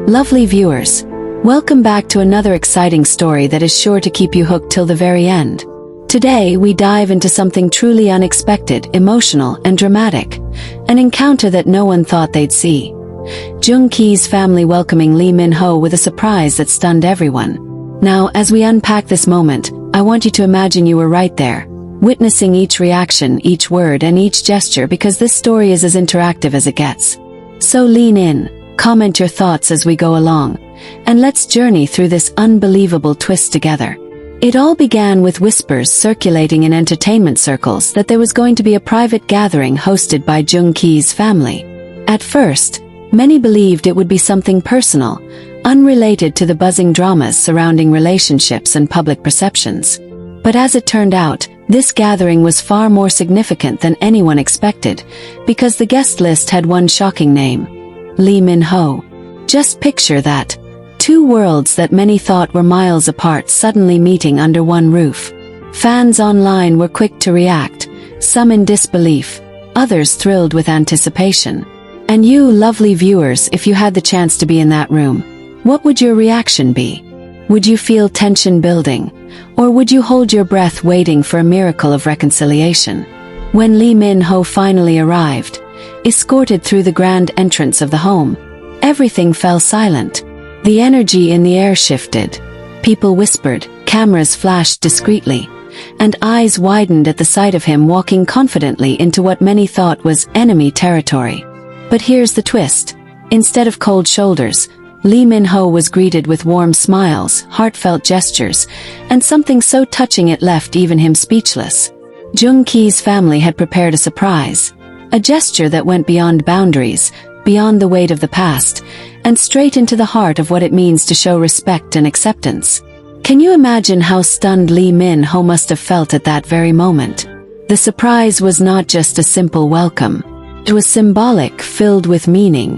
Lovely viewers, welcome back to another exciting story that is sure to keep you hooked till the very end. Today we dive into something truly unexpected, emotional, and dramatic, an encounter that no one thought they'd see. Joong's family welcoming Lee Min-ho with a surprise that stunned everyone. Now, as we unpack this moment, I want you to imagine you were right there, witnessing each reaction, each word, and each gesture, because this story is as interactive as it gets. So lean in. Comment your thoughts as we go along, and let's journey through this unbelievable twist together. It all began with whispers circulating in entertainment circles that there was going to be a private gathering hosted by Joong's family. At first, many believed it would be something personal, unrelated to the buzzing dramas surrounding relationships and public perceptions. But as it turned out, this gathering was far more significant than anyone expected, because the guest list had one shocking name: Lee Min-ho. Just picture that. Two worlds that many thought were miles apart suddenly meeting under one roof. Fans online were quick to react, some in disbelief, others thrilled with anticipation. And you, lovely viewers, if you had the chance to be in that room, what would your reaction be? Would you feel tension building? Or would you hold your breath waiting for a miracle of reconciliation? When Lee Min-ho finally arrived, escorted through the grand entrance of the home, everything fell silent. The energy in the air shifted. People whispered, cameras flashed discreetly, and eyes widened at the sight of him walking confidently into what many thought was enemy territory. But here's the twist. Instead of cold shoulders, Lee Min-ho was greeted with warm smiles, heartfelt gestures, and something so touching it left even him speechless. Joong's family had prepared a surprise. A gesture that went beyond boundaries, beyond the weight of the past, and straight into the heart of what it means to show respect and acceptance. Can you imagine how stunned Lee Min-ho must have felt at that very moment? The surprise was not just a simple welcome. It was symbolic, filled with meaning.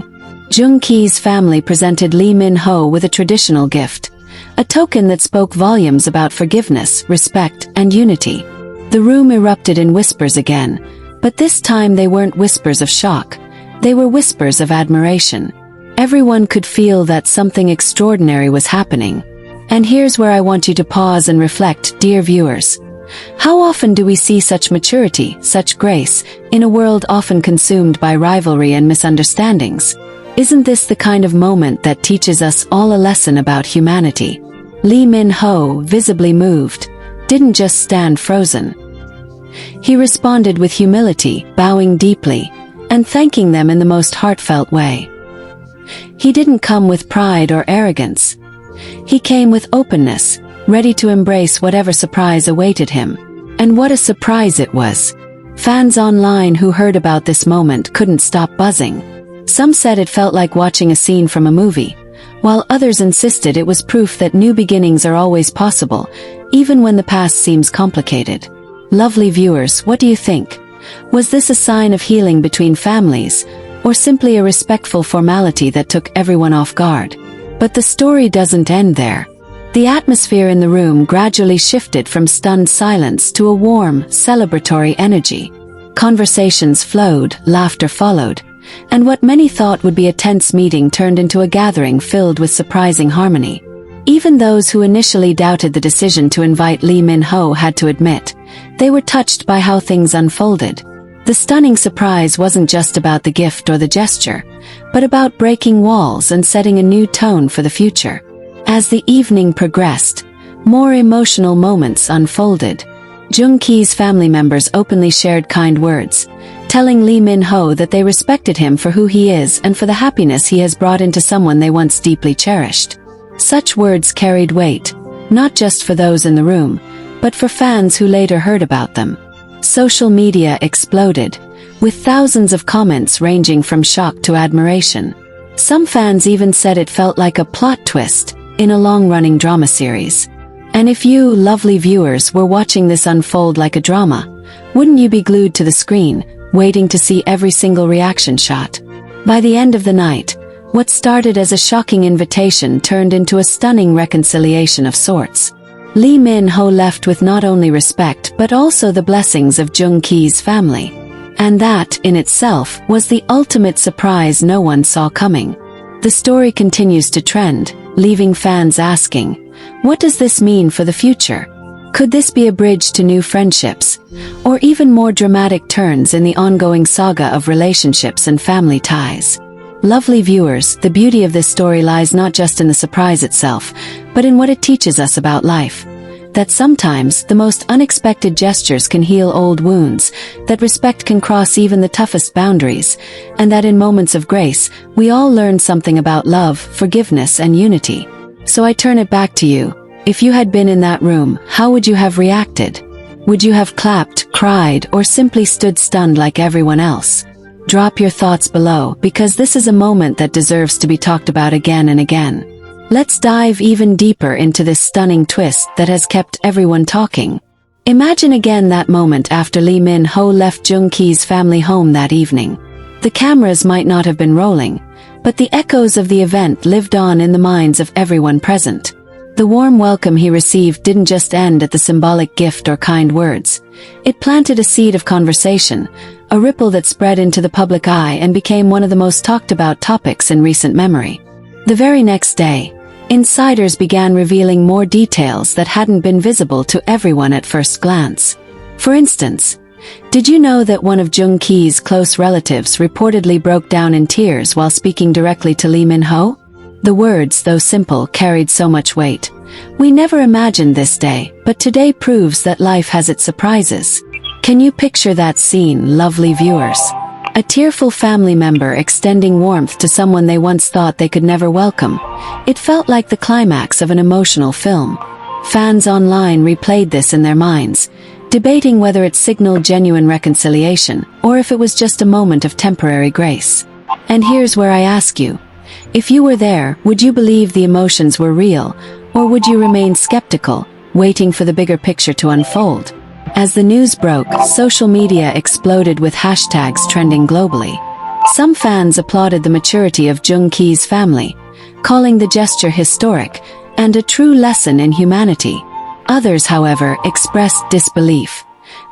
Joong's family presented Lee Min-ho with a traditional gift, a token that spoke volumes about forgiveness, respect, and unity. The room erupted in whispers again, but this time they weren't whispers of shock. They were whispers of admiration. Everyone could feel that something extraordinary was happening. And here's where I want you to pause and reflect, dear viewers. How often do we see such maturity, such grace, in a world often consumed by rivalry and misunderstandings? Isn't this the kind of moment that teaches us all a lesson about humanity? Lee Min-ho, visibly moved, didn't just stand frozen. He responded with humility, bowing deeply, and thanking them in the most heartfelt way. He didn't come with pride or arrogance. He came with openness, ready to embrace whatever surprise awaited him. And what a surprise it was! Fans online who heard about this moment couldn't stop buzzing. Some said it felt like watching a scene from a movie, while others insisted it was proof that new beginnings are always possible, even when the past seems complicated. Lovely viewers, what do you think? Was this a sign of healing between families, or simply a respectful formality that took everyone off guard? But the story doesn't end there. The atmosphere in the room gradually shifted from stunned silence to a warm, celebratory energy. Conversations flowed, laughter followed, and what many thought would be a tense meeting turned into a gathering filled with surprising harmony. Even those who initially doubted the decision to invite Lee Min-ho had to admit, they were touched by how things unfolded. The stunning surprise wasn't just about the gift or the gesture, but about breaking walls and setting a new tone for the future. As the evening progressed, more emotional moments unfolded. Joong's family members openly shared kind words, telling Lee Min-ho that they respected him for who he is and for the happiness he has brought into someone they once deeply cherished. Such words carried weight, not just for those in the room, but for fans who later heard about them. Social media exploded, with thousands of comments ranging from shock to admiration. Some fans even said it felt like a plot twist in a long-running drama series. And if you, lovely viewers, were watching this unfold like a drama, wouldn't you be glued to the screen, waiting to see every single reaction shot? By the end of the night, what started as a shocking invitation turned into a stunning reconciliation of sorts. Lee Min-ho left with not only respect but also the blessings of Joong's family. And that, in itself, was the ultimate surprise no one saw coming. The story continues to trend, leaving fans asking, what does this mean for the future? Could this be a bridge to new friendships, or even more dramatic turns in the ongoing saga of relationships and family ties? Lovely viewers, the beauty of this story lies not just in the surprise itself, but in what it teaches us about life. That sometimes the most unexpected gestures can heal old wounds, that respect can cross even the toughest boundaries, and that in moments of grace, we all learn something about love, forgiveness, and unity. So I turn it back to you. If you had been in that room, how would you have reacted? Would you have clapped, cried, or simply stood stunned like everyone else? Drop your thoughts below, because this is a moment that deserves to be talked about again and again. Let's dive even deeper into this stunning twist that has kept everyone talking. Imagine again that moment after Lee Min-ho left Joong Ki's family home that evening. The cameras might not have been rolling, but the echoes of the event lived on in the minds of everyone present. The warm welcome he received didn't just end at the symbolic gift or kind words. It planted a seed of conversation, a ripple that spread into the public eye and became one of the most talked about topics in recent memory. The very next day, insiders began revealing more details that hadn't been visible to everyone at first glance. For instance, did you know that one of Joong Ki's close relatives reportedly broke down in tears while speaking directly to Lee Min-ho? The words, though simple, carried so much weight. We never imagined this day, but today proves that life has its surprises. Can you picture that scene, lovely viewers? A tearful family member extending warmth to someone they once thought they could never welcome. It felt like the climax of an emotional film. Fans online replayed this in their minds, debating whether it signaled genuine reconciliation, or if it was just a moment of temporary grace. And here's where I ask you, if you were there, would you believe the emotions were real, or would you remain skeptical, waiting for the bigger picture to unfold? As the news broke, social media exploded with hashtags trending globally. Some fans applauded the maturity of Joong Ki's family, calling the gesture historic and a true lesson in humanity. Others, however, expressed disbelief,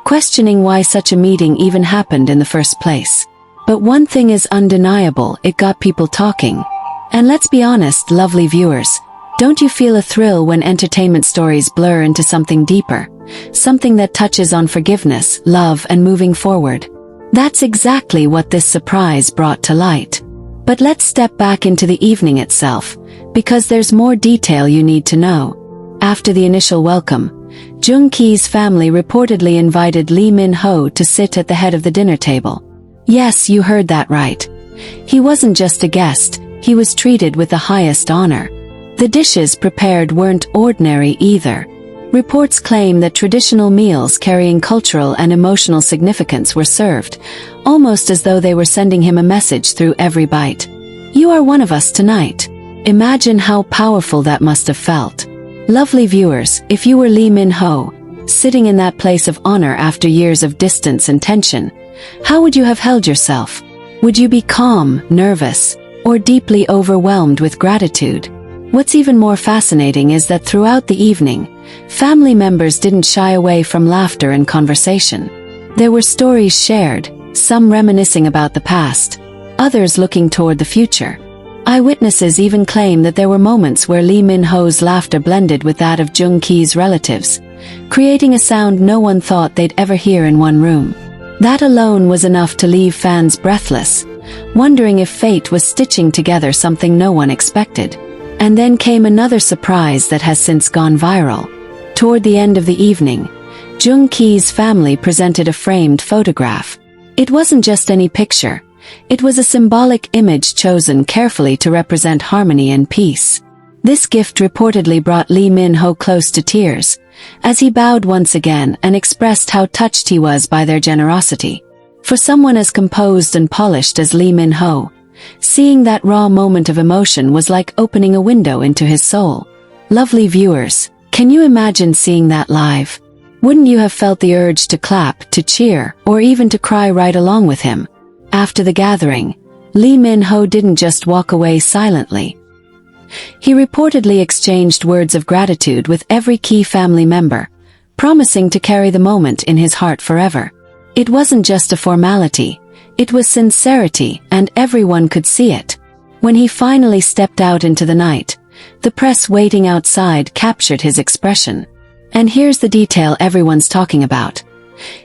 questioning why such a meeting even happened in the first place. But one thing is undeniable, it got people talking. And let's be honest, lovely viewers, don't you feel a thrill when entertainment stories blur into something deeper? Something that touches on forgiveness, love, and moving forward. That's exactly what this surprise brought to light. But let's step back into the evening itself, because there's more detail you need to know. After the initial welcome, Joong Ki's family reportedly invited Lee Min-ho to sit at the head of the dinner table. Yes, you heard that right. He wasn't just a guest, he was treated with the highest honor. The dishes prepared weren't ordinary either. Reports claim that traditional meals carrying cultural and emotional significance were served, almost as though they were sending him a message through every bite. You are one of us tonight. Imagine how powerful that must have felt. Lovely viewers, if you were Lee Min-ho, sitting in that place of honor after years of distance and tension, how would you have held yourself? Would you be calm, nervous, or deeply overwhelmed with gratitude? What's even more fascinating is that throughout the evening, family members didn't shy away from laughter and conversation. There were stories shared, some reminiscing about the past, others looking toward the future. Eyewitnesses even claim that there were moments where Lee Min-ho's laughter blended with that of Joong Ki's relatives, creating a sound no one thought they'd ever hear in one room. That alone was enough to leave fans breathless, wondering if fate was stitching together something no one expected. And then came another surprise that has since gone viral. Toward the end of the evening, Joong Ki's family presented a framed photograph. It wasn't just any picture. It was a symbolic image chosen carefully to represent harmony and peace. This gift reportedly brought Lee Min-ho close to tears, as he bowed once again and expressed how touched he was by their generosity. For someone as composed and polished as Lee Min-ho, seeing that raw moment of emotion was like opening a window into his soul. Lovely viewers, can you imagine seeing that live? Wouldn't you have felt the urge to clap, to cheer, or even to cry right along with him? After the gathering, Lee Min-ho didn't just walk away silently. He reportedly exchanged words of gratitude with every key family member, promising to carry the moment in his heart forever. It wasn't just a formality. It was sincerity, and everyone could see it. When he finally stepped out into the night, the press waiting outside captured his expression. And here's the detail everyone's talking about.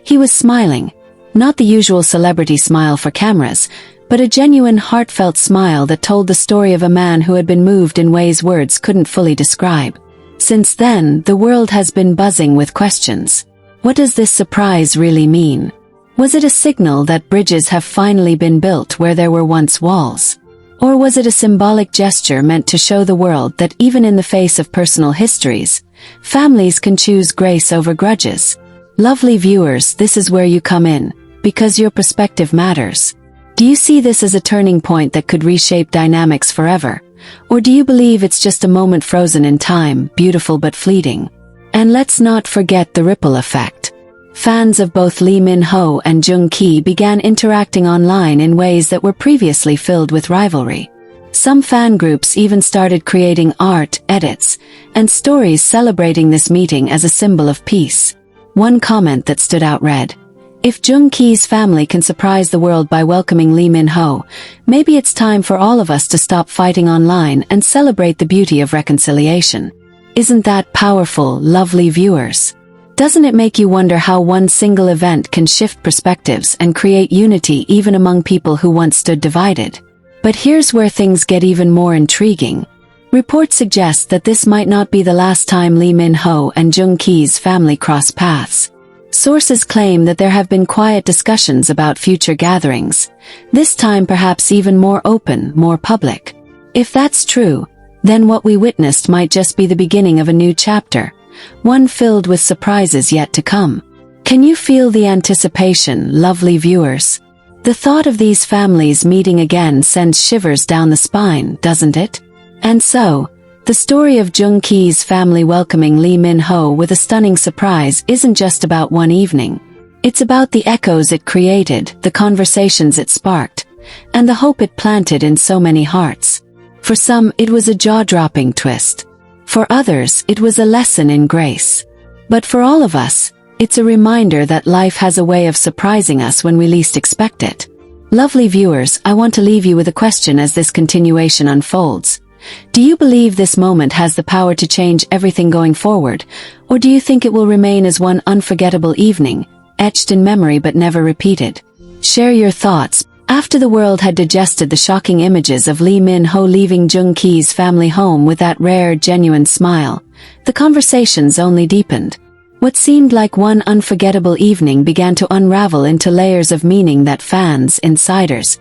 He was smiling, not the usual celebrity smile for cameras, but a genuine heartfelt smile that told the story of a man who had been moved in ways words couldn't fully describe. Since then, the world has been buzzing with questions. What does this surprise really mean? Was it a signal that bridges have finally been built where there were once walls? Or was it a symbolic gesture meant to show the world that even in the face of personal histories, families can choose grace over grudges? Lovely viewers, this is where you come in, because your perspective matters. Do you see this as a turning point that could reshape dynamics forever? Or do you believe it's just a moment frozen in time, beautiful but fleeting? And let's not forget the ripple effect. Fans of both Lee Min-ho and Joong began interacting online in ways that were previously filled with rivalry. Some fan groups even started creating art, edits, and stories celebrating this meeting as a symbol of peace. One comment that stood out read, "If Joong family can surprise the world by welcoming Lee Min-ho, maybe it's time for all of us to stop fighting online and celebrate the beauty of reconciliation." Isn't that powerful, lovely viewers? Doesn't it make you wonder how one single event can shift perspectives and create unity even among people who once stood divided? But here's where things get even more intriguing. Reports suggest that this might not be the last time Lee Min-ho and Joong family cross paths. Sources claim that there have been quiet discussions about future gatherings, this time perhaps even more open, more public. If that's true, then what we witnessed might just be the beginning of a new chapter, one filled with surprises yet to come. Can you feel the anticipation, lovely viewers? The thought of these families meeting again sends shivers down the spine, doesn't it? And so, the story of Joong family welcoming Lee Min-ho with a stunning surprise isn't just about one evening. It's about the echoes it created, the conversations it sparked, and the hope it planted in so many hearts. For some, it was a jaw-dropping twist. For others, it was a lesson in grace. But for all of us, it's a reminder that life has a way of surprising us when we least expect it. Lovely viewers, I want to leave you with a question as this continuation unfolds. Do you believe this moment has the power to change everything going forward, or do you think it will remain as one unforgettable evening, etched in memory but never repeated? Share your thoughts. After the world had digested the shocking images of Lee Min-ho leaving Joong family home with that rare, genuine smile, the conversations only deepened. What seemed like one unforgettable evening began to unravel into layers of meaning that fans, insiders,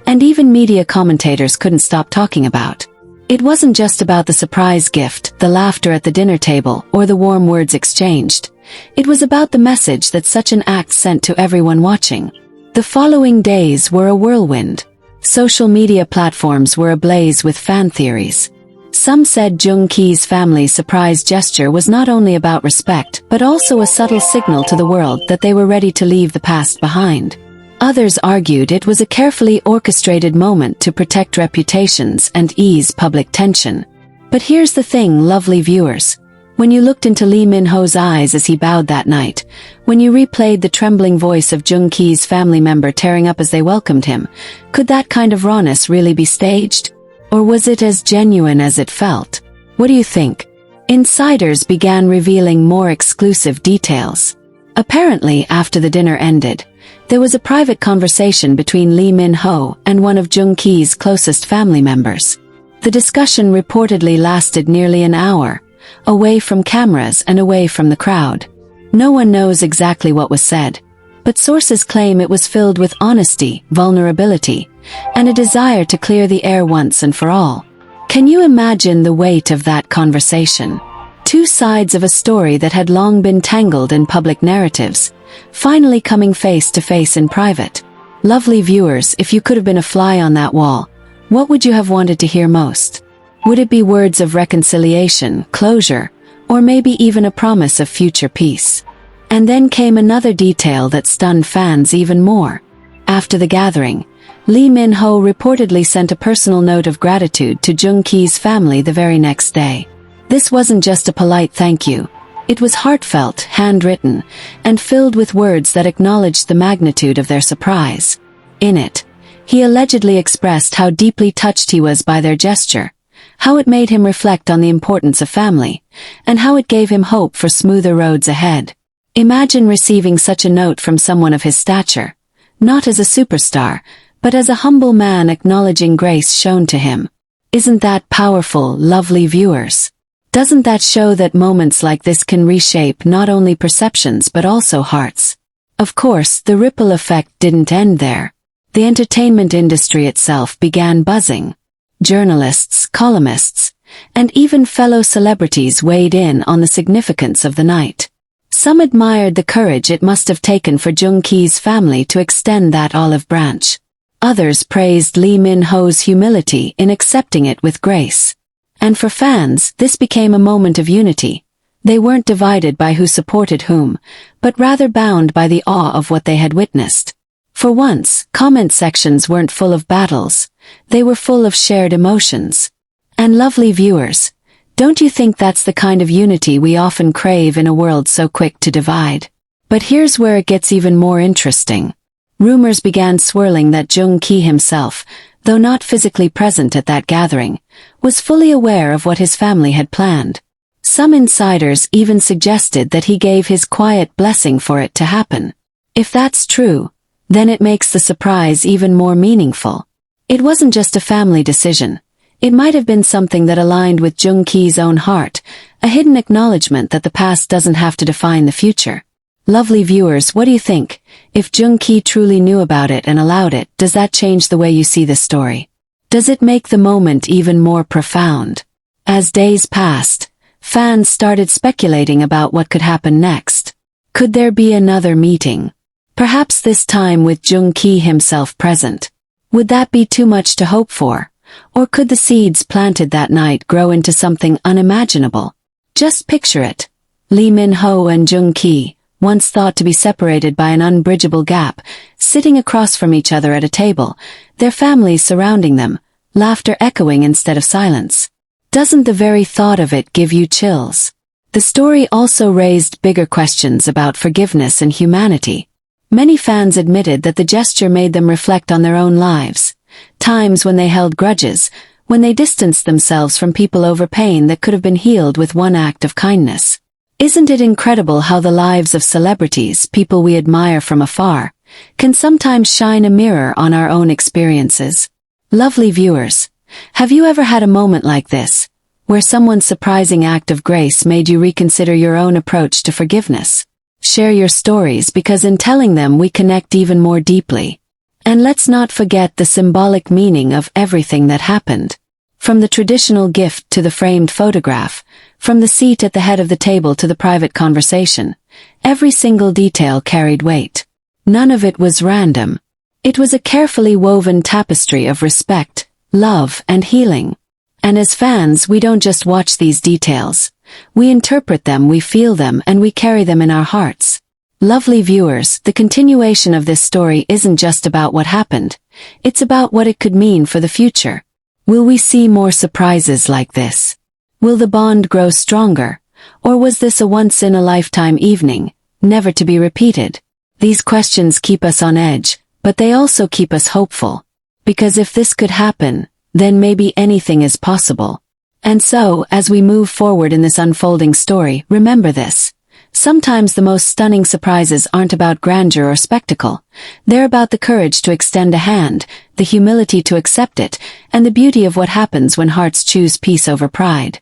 and even media commentators couldn't stop talking about. It wasn't just about the surprise gift, the laughter at the dinner table, or the warm words exchanged. It was about the message that such an act sent to everyone watching. The following days were a whirlwind. Social media platforms were ablaze with fan theories. Some said Joong family's surprise gesture was not only about respect but also a subtle signal to the world that they were ready to leave the past behind. Others argued it was a carefully orchestrated moment to protect reputations and ease public tension. But here's the thing, lovely viewers. When you looked into Lee Min-ho's eyes as he bowed that night, when you replayed the trembling voice of Joong family member tearing up as they welcomed him, could that kind of rawness really be staged? Or was it as genuine as it felt? What do you think? Insiders began revealing more exclusive details. Apparently, after the dinner ended, there was a private conversation between Lee Min-ho and one of Joong closest family members. The discussion reportedly lasted nearly an hour, away from cameras and away from the crowd. No one knows exactly what was said, but sources claim it was filled with honesty, vulnerability, and a desire to clear the air once and for all. Can you imagine the weight of that conversation? Two sides of a story that had long been tangled in public narratives, finally coming face to face in private. Lovely viewers, if you could have been a fly on that wall, what would you have wanted to hear most? Would it be words of reconciliation, closure, or maybe even a promise of future peace? And then came another detail that stunned fans even more. After the gathering, Lee Min-ho reportedly sent a personal note of gratitude to Joong family the very next day. This wasn't just a polite thank you. It was heartfelt, handwritten, and filled with words that acknowledged the magnitude of their surprise. In it, He allegedly expressed how deeply touched he was by their gesture, how it made him reflect on the importance of family, and how it gave him hope for smoother roads ahead. Imagine receiving such a note from someone of his stature, not as a superstar, but as a humble man acknowledging grace shown to him. Isn't that powerful, lovely viewers? Doesn't that show that moments like this can reshape not only perceptions but also hearts? Of course, the ripple effect didn't end there. The entertainment industry itself began buzzing. Journalists, columnists, and even fellow celebrities weighed in on the significance of the night. Some admired the courage it must have taken for Joong-ki's family to extend that olive branch. Others praised Lee Min-ho's humility in accepting it with grace. And for fans, this became a moment of unity. They weren't divided by who supported whom, but rather bound by the awe of what they had witnessed. For once, comment sections weren't full of battles. They were full of shared emotions. And lovely viewers, don't you think that's the kind of unity we often crave in a world so quick to divide? But here's where it gets even more interesting. Rumors began swirling that Joong-ki himself, though not physically present at that gathering, was fully aware of what his family had planned. Some insiders even suggested that he gave his quiet blessing for it to happen. If that's true, then it makes the surprise even more meaningful. It wasn't just a family decision. It might have been something that aligned with Joong-ki's own heart, a hidden acknowledgement that the past doesn't have to define the future. Lovely viewers, what do you think? If Joong-ki truly knew about it and allowed it, does that change the way you see the story? Does it make the moment even more profound? As days passed, fans started speculating about what could happen next. Could there be another meeting? Perhaps this time with Joong-ki himself present. Would that be too much to hope for? Or could the seeds planted that night grow into something unimaginable? Just picture it. Lee Min-ho and Joong-ki, once thought to be separated by an unbridgeable gap, sitting across from each other at a table, their families surrounding them, laughter echoing instead of silence. Doesn't the very thought of it give you chills? The story also raised bigger questions about forgiveness and humanity. Many fans admitted that the gesture made them reflect on their own lives, times when they held grudges, when they distanced themselves from people over pain that could have been healed with one act of kindness. Isn't it incredible how the lives of celebrities, people we admire from afar, can sometimes shine a mirror on our own experiences? Lovely viewers, have you ever had a moment like this, where someone's surprising act of grace made you reconsider your own approach to forgiveness? Share your stories, because in telling them we connect even more deeply. And let's not forget the symbolic meaning of everything that happened. From the traditional gift to the framed photograph, from the seat at the head of the table to the private conversation, every single detail carried weight. None of it was random. It was a carefully woven tapestry of respect, love, and healing. And as fans, we don't just watch these details. We interpret them, we feel them, and we carry them in our hearts. Lovely viewers, the continuation of this story isn't just about what happened. It's about what it could mean for the future. Will we see more surprises like this? Will the bond grow stronger? Or was this a once-in-a-lifetime evening, never to be repeated? These questions keep us on edge, but they also keep us hopeful. Because if this could happen, then maybe anything is possible. And so, as we move forward in this unfolding story, remember this. Sometimes the most stunning surprises aren't about grandeur or spectacle. They're about the courage to extend a hand, the humility to accept it, and the beauty of what happens when hearts choose peace over pride.